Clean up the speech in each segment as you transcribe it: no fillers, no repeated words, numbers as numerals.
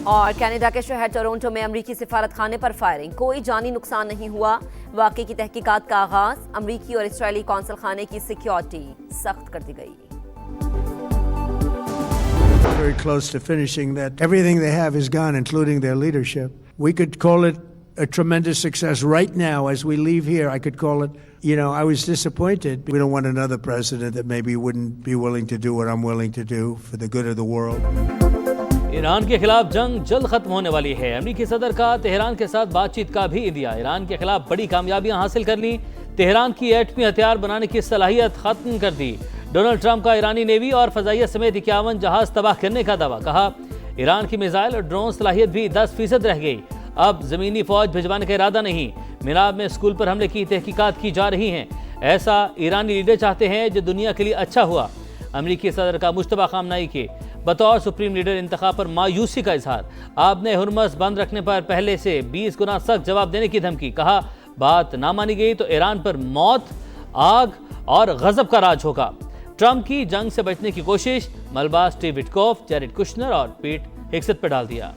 और कनाडा के शहर टोरंटो में अमरीकी सिफारत खाने पर फायरिंग, कोई जानी नुकसान नहीं हुआ। वाकई की तहकीकात का आगाज, अमरीकी और इसराइली कौंसल खाने की सिक्योरिटी सख्त कर दी गई। Very close to finishing that. Everything they have is gone, including their leadership. We could call it a tremendous success right now as we leave here. I could call it, I was disappointed. We don't want another president that maybe wouldn't be willing to do what I'm willing to do for the good of the world. Iran के खिलाफ जंग जल्द खत्म होने वाली है। अमेरिकी सदर का तेहरान के साथ बातचीत का भी इंदिया। ईरान के खिलाफ बड़ी कामयाबियां हासिल कर ली। तेहरान की एटमी हथियार बनाने की सलाहियत खत्म कर दी। डोनाल्ड ट्रंप का ईरानी नेवी और फजाइया समेत 51 जहाज तबाह करने का दावा। कहा ईरान की मिसाइल और ड्रोन सलाहियत भी 10% रह गई। अब जमीनी फौज भिजवाने का इरादा नहीं। मिनाब में स्कूल पर हमले की तहकीकात की जा रही हैं। ऐसा ईरानी लीडर चाहते हैं जो दुनिया के लिए अच्छा हुआ। अमेरिकी सदर का मुश्तबा खामनाई के बतौर सुप्रीम लीडर इंतखाब पर मायूसी का इजहार। आपने हुर्मस बंद रखने पर पहले से 20 गुना सख्त जवाब देने की धमकी। कहा बात ना मानी गई तो ईरान पर मौत, आग और गजब का राज होगा। ट्रंप की जंग से बचने की कोशिश मलबा स्टीव विटकॉफ, जैरेड कुशनर और पीट हेग्सेथ पर डाल दिया।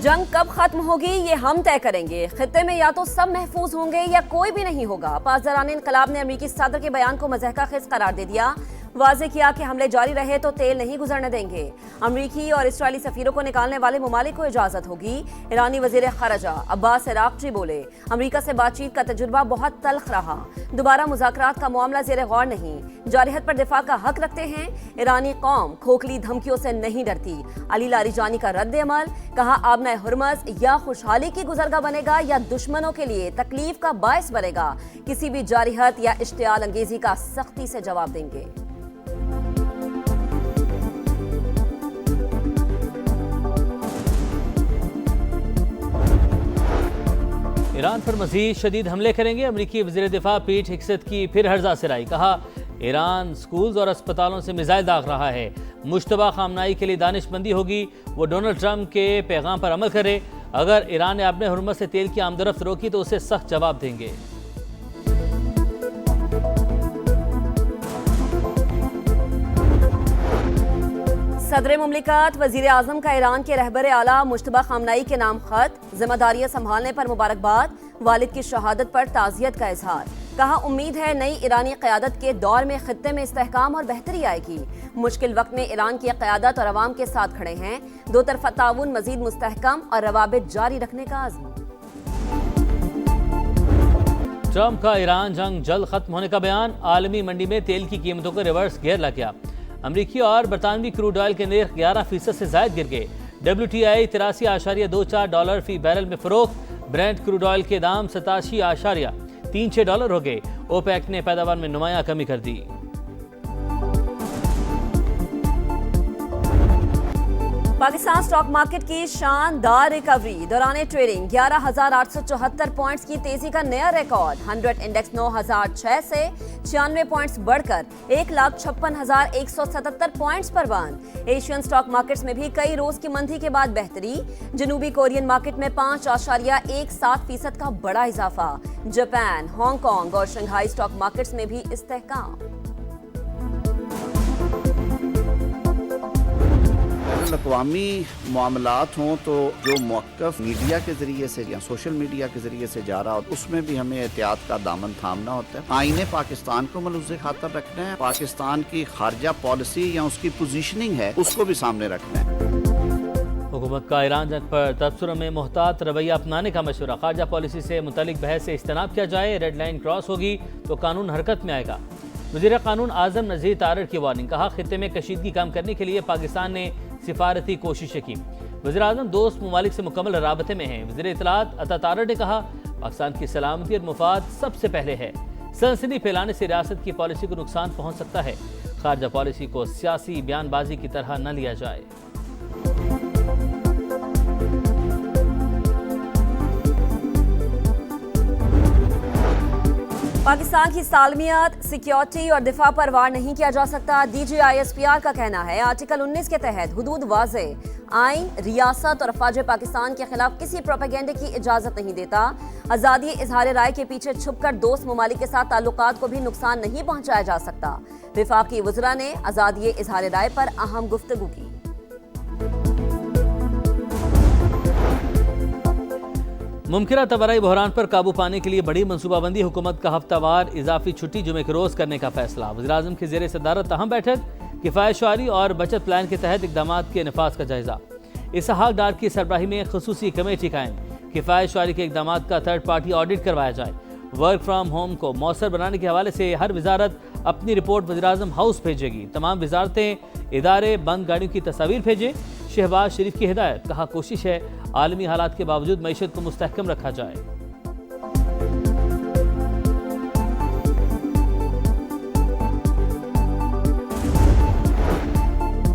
जंग कब खत्म होगी ये हम तय करेंगे। खित्ते में या तो सब महफूज होंगे या कोई भी नहीं होगा। पासदारान इनकलाब ने अमेरिकी सदर के बयान को मज़हका-खेज़ करार दे दिया। वाज़ेह किया कि हमले जारी रहे तो तेल नहीं गुजरने देंगे। अमरीकी और इसराइली सफीरों को निकालने वाले ममालिक को इजाज़त होगी। ईरानी वज़ीर ख़ारजा अब्बास अराक़ची बोले अमरीका से बातचीत का तजुर्बा बहुत तल्ख रहा। दोबारा मुज़ाकरात का मामला ज़ेर गौर नहीं। जारहत पर दिफा का हक रखते हैं। ईरानी कौम खोखली धमकियों से नहीं डरती। अली लारीजानी का रद्द अमल। कहा आबना हुर्मस या खुशहाली की गुजरगा बनेगा या दुश्मनों के लिए तकलीफ का बायस बनेगा। किसी भी जारहत या इश्तियाल अंगेजी का सख्ती से जवाब देंगे। ईरान पर मजीद शदीद हमले करेंगे। अमरीकी वज़ीर दिफा पीट हेग्सेथ की फिर हर्जा सिराई। कहा ईरान स्कूल्स और अस्पतालों से मिसाइल दाग रहा है। मुश्तबा खामनाई के लिए दानिशमंदी होगी। वो डोनाल्ड ट्रंप के पैगाम पर अमल करे। अगर ईरान ने अपने हुर्मस से तेल की आमदरफ्त रोकी तो उसे सख्त जवाब देंगे। सदर मुमलिकत वज़ीर आज़म का ईरान के रहबर आला मुश्तबा खामनाई के नाम खत। जिम्मेदारियां संभालने पर मुबारकबाद। वालिद की शहादत पर ताज़ियत का इजहार। कहा उम्मीद है नई ईरानी क़यादत के दौर में खित्ते में इस्तेहकाम और बेहतरी आएगी। मुश्किल वक्त में ईरान की क़यादत और अवाम के साथ खड़े हैं। दो तरफ़ा ताउन मज़ीद मुस्तहकम और रवाबित जारी रखने का आज़म। ट्रंप का ईरान जंग जल्द खत्म होने का बयान। आलमी मंडी में तेल की कीमतों को रिवर्स गियर लग गया। अमरीकी और बरतानवी क्रूड ऑयल के निर्ख 11% से जायद गिर गए। WTI $83.24 फी बैरल में फरोख्त। ब्रेंट क्रूड ऑयल के दाम $87.36 हो गए। ओपेक ने पैदावार में नुमाया कमी कर दी। पाकिस्तान स्टॉक मार्केट की शानदार रिकवरी। दौरान ट्रेडिंग 11,874 पॉइंट्स की तेजी का नया रिकॉर्ड। 100 इंडेक्स 9,006 से 96 पॉइंट्स बढ़कर 1,56,177 पॉइंट्स पर बंद। एशियन स्टॉक मार्केट्स में भी कई रोज की मंदी के बाद बेहतरी। जनूबी कोरियन मार्केट में 5.17% का बड़ा इजाफा। जापान, हांगकांग और शंघाई स्टॉक मार्केट्स में भी इस्तेहकाम। अक़वामी मामलात हों तो जो मौक़िफ़ मीडिया के ज़रिए से या सोशल मीडिया के ज़रिए से जा रहा हो उसमें भी हमें एहतियात का दामन थामना होता है। आईने पाकिस्तान को मलूज़े खातर रखना है। पाकिस्तान की खारजा पॉलिसी या उसकी पोजीशनिंग है उसको भी सामने रखना है। हुकूमत का ईरान जंग पर तबसरों में मुहतात रवैया अपनाने का मशवरा। खारजा पॉलिसी से मुतालिक बहस से इज्तनाब किया जाए। रेड लाइन क्रॉस होगी तो कानून हरकत में आएगा। वज़ीर कानून आज़म नज़ीर तारड़ की वार्निंग। कहा खित्ते में कशीदगी कम करने के लिए पाकिस्तान ने सिफारती कोशिशें की। वज़ीर आज़म दोस्त ममालिक से मुकम्मल राबते में हैं। वज़ीर इत्तलात अता तारड़ ने कहा पाकिस्तान की सलामती और मुफाद सबसे पहले है। सनसनी फैलाने से रियासत की पॉलिसी को नुकसान पहुँच सकता है। खारजा पॉलिसी को सियासी बयानबाजी की तरह न लिया जाए। पाकिस्तान की सालमियत, सिक्योरिटी और दिफा पर वार नहीं किया जा सकता। DGISPR का कहना है आर्टिकल 19 के तहत हुदूद वाज़े। आइन, रियासत और अफवाज पाकिस्तान के खिलाफ किसी प्रोपेगेंडे की इजाजत नहीं देता। आज़ादी इजहार राय के पीछे छुपकर दोस्त ममालिक के साथ ताल्लुकात को भी नुकसान नहीं पहुंचाया जा सकता। विफाकी वज़रा ने आज़ादी इजहार राय पर अहम गुफ्तगू की। मुमकिन तबाराई बहरान पर काबू पाने के लिए बड़ी मनसूबाबंदी, हुकूमत का हफ्तावार इजाफी छुट्टी जुमे के रोज करने का फैसला। वज़ीर-ए-आज़म की ज़ेर सदारत अहम बैठक, किफ़ायत शुआरी और बचत प्लान के तहत इक़दाम के नफाज का जायजा। इसहाक डार की सरबराही में खसूसी कमेटी कायम, किफ़ायत शुआरी के इक़दाम का थर्ड पार्टी ऑडिट करवाया जाए। वर्क फ्राम होम को मौसर बनाने के हवाले से हर वजारत अपनी रिपोर्ट वज़ीर-ए-आज़म हाउस भेजेगी। तमाम वजारतें, इदारे बंद गाड़ियों की तस्वीर भेजें। शहबाज शरीफ की हिदायत, कहा कोशिश है आलमी हालात के बावजूद मईशत को मुस्तहकम रखा जाए।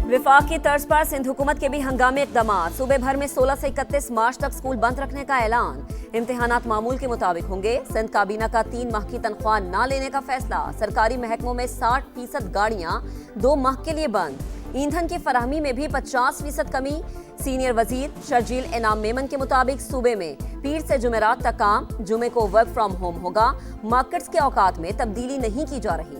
विफाक की तर्ज पर सिंध हुकूमत के भी हंगामी इक़दाम। सूबे भर में 16 से 31 मार्च तक स्कूल बंद रखने का ऐलान। इम्तिहानात मामूल के मुताबिक होंगे। सिंध काबीना का 3 माह की तनख्वाह न लेने का फैसला। सरकारी महकमों में 60% गाड़ियां 2 माह के लिए बंद। ईंधन की फराहमी में भी 50% कमी। सीनियर वजीर शर्जील इनाम मेमन के मुताबिक सूबे में पीर से जुमेरात तक काम, जुमे को वर्क फ्रॉम होम होगा। मार्केट्स के औकात में तब्दीली नहीं की जा रही।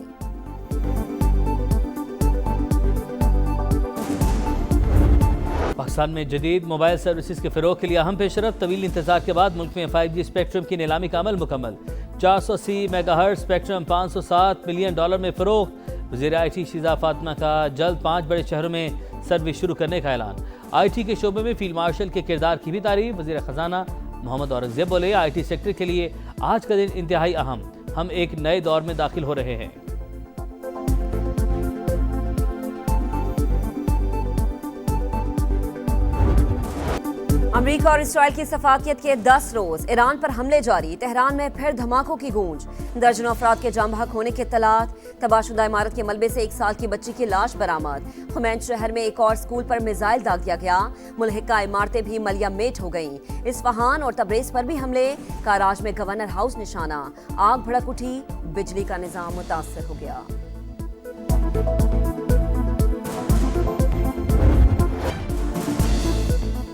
पाकिस्तान में जदीद मोबाइल सर्विसेज के फ़रोग़ के लिए अहम पेशरफ। तवील इंतजार के बाद मुल्क में 5G स्पेक्ट्रम की नीलामी का अमल मुकम्मल। 480 मेगाहर्ट्ज़ स्पेक्ट्रम $507 मिलियन में फ़रोग़। वज़ीर IT शीज़ा फातिमा का जल्द 5 बड़े शहरों में सर्विस शुरू करने का ऐलान। IT के शोबे में फील्ड मार्शल के किरदार की भी तारीफ। वज़ीर ख़जाना मोहम्मद औरंगज़ेब बोले, IT सेक्टर के लिए आज का दिन इंतहाई अहम। हम एक नए दौर में दाखिल हो रहे हैं। अमेरिका और इसराइल की सफाकियत के 10 रोज, ईरान पर हमले जारी। तेहरान में फिर धमाकों की गूंज। दर्जनों अफराद के जाम बहक होने के इत्तलात। तबाहशुदा इमारत के मलबे से 1 साल की बच्ची की लाश बरामद। खुमैन शहर में एक और स्कूल पर मिसाइल दाग दिया गया। मुल्हिका इमारतें भी मलिया मेट हो गईं। इस्फहान और तब्रेज पर भी हमले। काराज में गवर्नर हाउस निशाना। आग भड़क उठी, बिजली का निजाम मुतासर हो गया।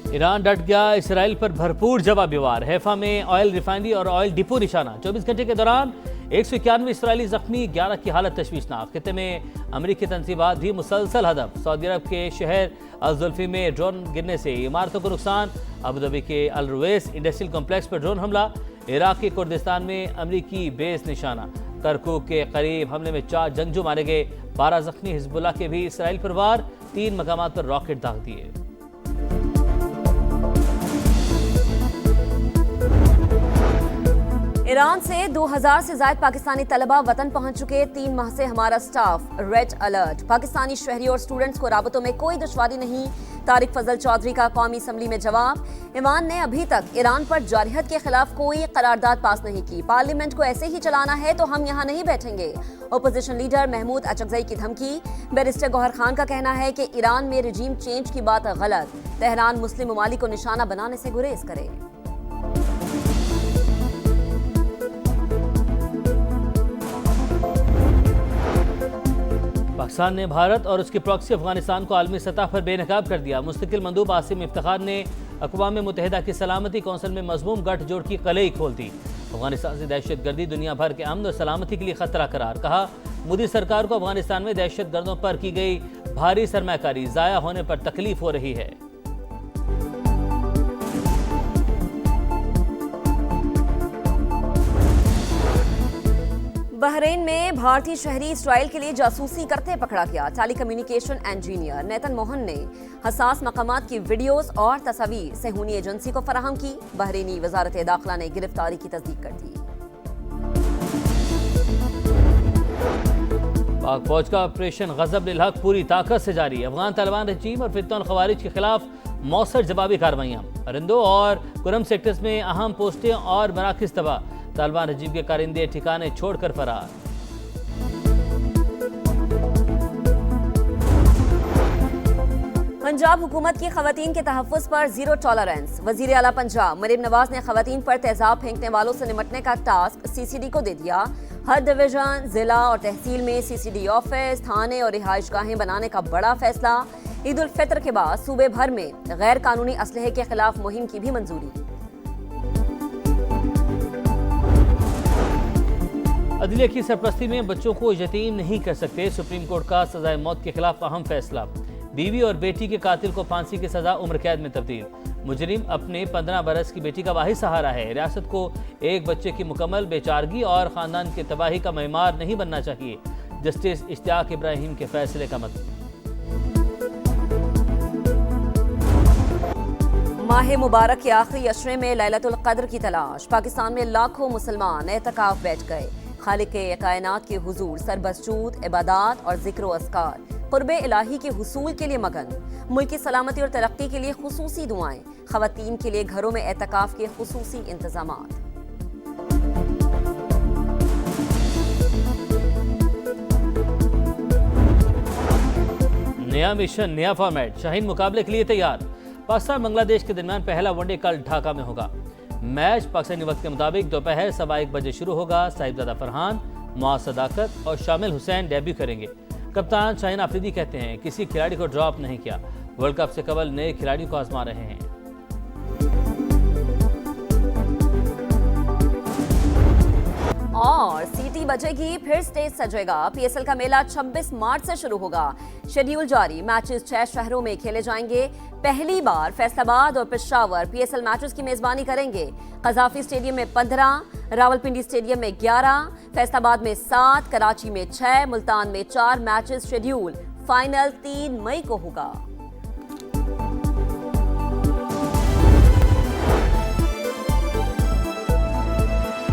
ईरान डट गया, इसराइल पर भरपूर जवाबी वार। हैफा में ऑयल रिफाइनरी और ऑयल डिपो निशाना। 24 घंटे के दौरान 191 इसराइली जख्मी, 11 की हालत तशवीशनाक। खित्ते में अमरीकी तनसीबात भी मुसलसल हदफ। सऊदी अरब के शहर अल-जुल्फी में ड्रोन गिरने से इमारतों को नुकसान। अबूधाबी के अल रुवैस इंडस्ट्रियल कॉम्प्लेक्स पर ड्रोन हमला। इराक के कुर्दिस्तान में अमरीकी बेस निशाना। करकुक के करीब हमले में 4 जंगजू मारे गए, 12 जख्मी। हिजबुल्लाह के भी इसराइल पर वार, 3 मकामात पर रॉकेट दाग दिए। ईरान से 2000 से ज्यादा पाकिस्तानी तलबा वतन पहुंच चुके। 3 माह से हमारा स्टाफ रेड अलर्ट। पाकिस्तानी शहरियों और स्टूडेंट्स को राबतों में कोई दुश्वारी नहीं। तारिक फजल चौधरी का कौमी असम्बली में जवाब। ईमान ने अभी तक ईरान पर जारहियत के खिलाफ कोई करारदाद पास नहीं की। पार्लियामेंट को ऐसे ही चलाना है तो हम यहाँ नहीं बैठेंगे। ओपोजिशन लीडर महमूद अचकजई की धमकी। बैरिस्टर गौहर खान का कहना है कि ईरान में रिजीम चेंज की बात गलत। तेहरान मुस्लिम ममालिक को निशाना बनाने से गुरेज करे। पाकिस्तान ने भारत और उसकी प्रॉक्सी अफगानिस्तान को आलमी सतह पर बेनकाब कर दिया। मुस्तकिल मंदूब आसिम इफ्तिखार ने अक़वाम मुत्तहिदा की सलामती कौंसिल में मज़मूम गठजोड़ की कलई खोल दी। अफगानिस्तान से दहशत गर्दी दुनिया भर के अमन और सलामती के लिए खतरा करार। कहा, मोदी सरकार को अफगानिस्तान में दहशत गर्दों पर की गई भारी सरमाकारी ज़ाया होने पर तकलीफ हो रही है। बहरीन में भारतीय शहरी इसराइल के लिए जासूसी करते पकड़ा गया। टेली कम्युनिकेशन इंजीनियर नेतन मोहन ने हसास मकामात की वीडियोस और तस्वीर सेहूनी एजेंसी को फराहम की। बहरीनी वजारत दाखिला ने गिरफ्तारी की तस्दीक कर दी। पाक फौज का ऑपरेशन गजब हक पूरी ताकत से जारी। अफगान तालिबान रजीम और फितन खवारिज के खिलाफ मौसर जवाबी कार्रवाइयाँ। अरिंदो और कुरम सेक्टर्स में अहम पोस्टें और मराकज़ तबाह। तालिबान रजीम के कारिंदे ठिकाने छोड़कर फरार। पंजाब हुकूमत की खवातीन के तहफ़्फ़ुज़ पर जीरो टॉलरेंस। वज़ीर आला पंजाब मरीम नवाज ने खवातीन पर तेजाब फेंकने वालों से निपटने का टास्क CCD को दे दिया। हर डिवीजन, जिला और तहसील में CCD ऑफिस, थाने और रिहाइश गाहें बनाने का बड़ा फैसला। ईद उल फितर के बाद सूबे भर में गैर कानूनी असलहे के खिलाफ मुहिम की भी मंजूरी। अदलिया की सरपरस्ती में बच्चों को यतीम नहीं कर सकते, सुप्रीम कोर्ट का सजाए मौत के खिलाफ अहम फैसला। बीवी और बेटी के कातिल को फांसी की सजा उम्र कैद में तब्दील। मुजरिम अपने 15 बरस की बेटी का वाहिद सहारा है। रियासत को एक बच्चे की मुकम्मल बेचारगी और खानदान की तबाही का मेहमान नहीं बनना चाहिए। जस्टिस इश्तियाक इब्राहिम के फैसले का मत। माह मुबारक के आखिरी अशरे में लैलतुल क़द्र की तलाश। पाकिस्तान में लाखों मुसलमान एतकाफ बैठ गए। खालिक कायनात के हुजूर सरबसजूद इबादात और जिक्र व अस्कार क़ुर्बे इलाही के हुसूल के लिए मगन। मुल्क की सलामती और तरक्की के लिए खुसूसी दुआएं। ख़वातीन के लिए घरों में एतकाफ के खुसूसी इंतजामात। नया मिशन, नया फॉर्मेट, शाहीन मुकाबले के लिए तैयार। पाकिस्तान बांग्लादेश के दरमियान पहला वनडे कल ढाका में होगा। मैच पाकिस्तानी वक्त के मुताबिक दोपहर 1:15 बजे शुरू होगा। साहिबजादा फरहान, मुआज सदाकत और शामिल हुसैन डेब्यू करेंगे। कप्तान शाहीन आफरीदी कहते हैं किसी खिलाड़ी को ड्रॉप नहीं किया, वर्ल्ड कप से कबल नए खिलाड़ियों को आजमा रहे हैं। और सीटी बजेगी, फिर स्टेज सजेगा। पीएसएल का मेला 26 मार्च से शुरू होगा। शेड्यूल जारी। मैचेस 6 शहरों में खेले जाएंगे। पहली बार फैसलाबाद और पेशावर पीएसएल मैचेस की मेजबानी करेंगे। कजाफी स्टेडियम में 15, रावलपिंडी स्टेडियम में 11, फैसलाबाद में 7, कराची में 6, मुल्तान में 4 मैचेस शेड्यूल। फाइनल 3 मई को होगा।